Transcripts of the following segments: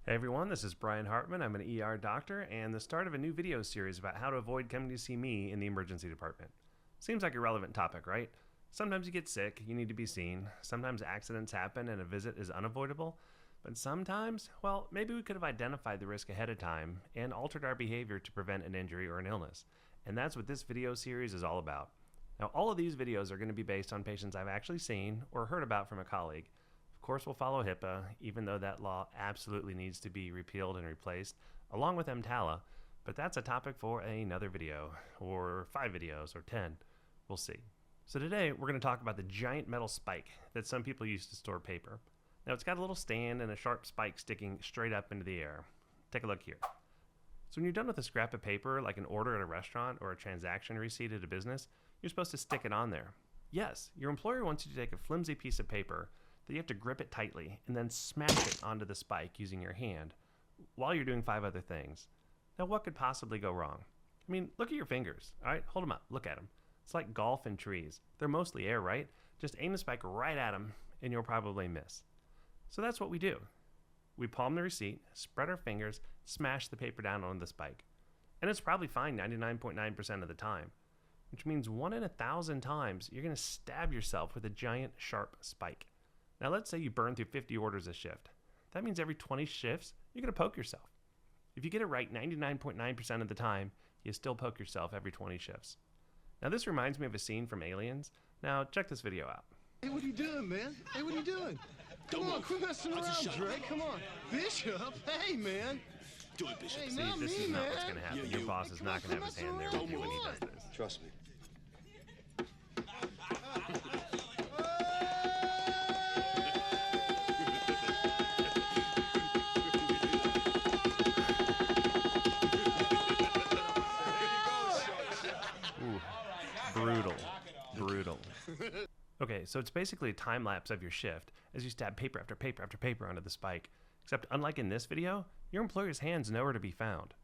Hey everyone, this is Brian Hartman. I'm an ER doctor and the start of a new video series about how to avoid coming to see me in the emergency department. Seems like a relevant topic, right? Sometimes you get sick, you need to be seen. Sometimes accidents happen and a visit is unavoidable. But sometimes, well, maybe we could have identified the risk ahead of time and altered our behavior to prevent an injury or an illness. And that's what this video series is all about. Now, all of these videos are going to be based on patients I've actually seen or heard about from a colleague. Of course, we'll follow HIPAA, even though that law absolutely needs to be repealed and replaced, along with EMTALA, but that's a topic for another video, or 5 videos, or 10. We'll see. So today, we're going to talk about the giant metal spike that some people use to store paper. Now, it's got a little stand and a sharp spike sticking straight up into the air. Take a look here. So when you're done with a scrap of paper, like an order at a restaurant or a transaction receipt at a business, you're supposed to stick it on there. Yes, your employer wants you to take a flimsy piece of paper that you have to grip it tightly and then smash it onto the spike using your hand while you're doing 5 other things. Now, what could possibly go wrong? I mean, look at your fingers, all right? Hold them up, look at them. It's like golf and trees. They're mostly air, right? Just aim the spike right at them and you'll probably miss. So that's what we do. We palm the receipt, spread our fingers, smash the paper down on the spike. And it's probably fine 99.9% of the time, which means 1 in 1,000 times you're gonna stab yourself with a giant sharp spike. Now let's say you burn through 50 orders a shift. That means every 20 shifts, you're going to poke yourself. If you get it right 99.9% of the time, you still poke yourself every 20 shifts. Now this reminds me of a scene from Aliens. Now check this video out. Hey, what are you doing, man? Hey, what are you doing? Come on, quit messing around, Drake. Come on. Bishop, hey, man. Do it, Bishop. Hey, See, not this me, is not man. what's going to happen. Your boss is not going to have his hand there with you when he does this. Trust me. Brutal. Okay, so it's basically a time lapse of your shift as you stab paper after paper after paper onto the spike. Except unlike in this video, your employer's hand's nowhere to be found.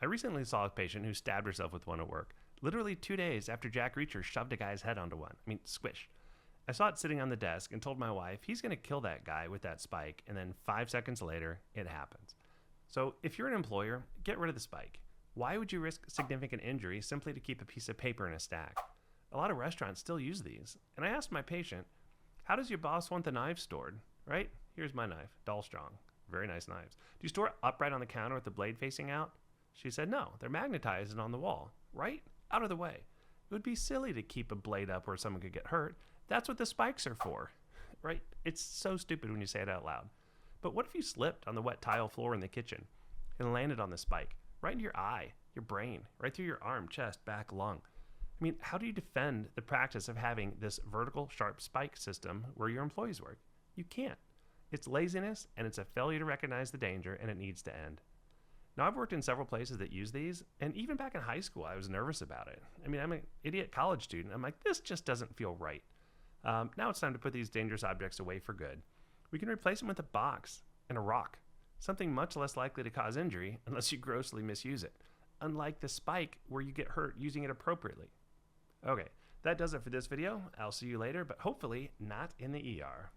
I recently saw a patient who stabbed herself with one at work, literally 2 days after Jack Reacher shoved a guy's head onto one. I mean, squish. I saw it sitting on the desk and told my wife he's going to kill that guy with that spike, and then 5 seconds later, it happens. So if you're an employer, get rid of the spike. Why would you risk significant injury simply to keep a piece of paper in a stack? A lot of restaurants still use these. And I asked my patient, how does your boss want the knives stored? Right? Here's my knife, Dull Strong. Very nice knives. Do you store it upright on the counter with the blade facing out? She said, no, they're magnetized and on the wall. Right? Out of the way. It would be silly to keep a blade up where someone could get hurt. That's what the spikes are for. Right? It's so stupid when you say it out loud. But what if you slipped on the wet tile floor in the kitchen and landed on the spike? Right into your eye, your brain, right through your arm, chest, back, lung. I mean, how do you defend the practice of having this vertical sharp spike system where your employees work? You can't. It's laziness and it's a failure to recognize the danger, and it needs to end. Now, I've worked in several places that use these, and even back in high school, I was nervous about it. I mean, I'm an idiot college student. I'm like, this just doesn't feel right. Now it's time to put these dangerous objects away for good. We can replace them with a box and a rock, something much less likely to cause injury unless you grossly misuse it, unlike the spike where you get hurt using it appropriately. Okay, that does it for this video. I'll see you later, but hopefully not in the ER.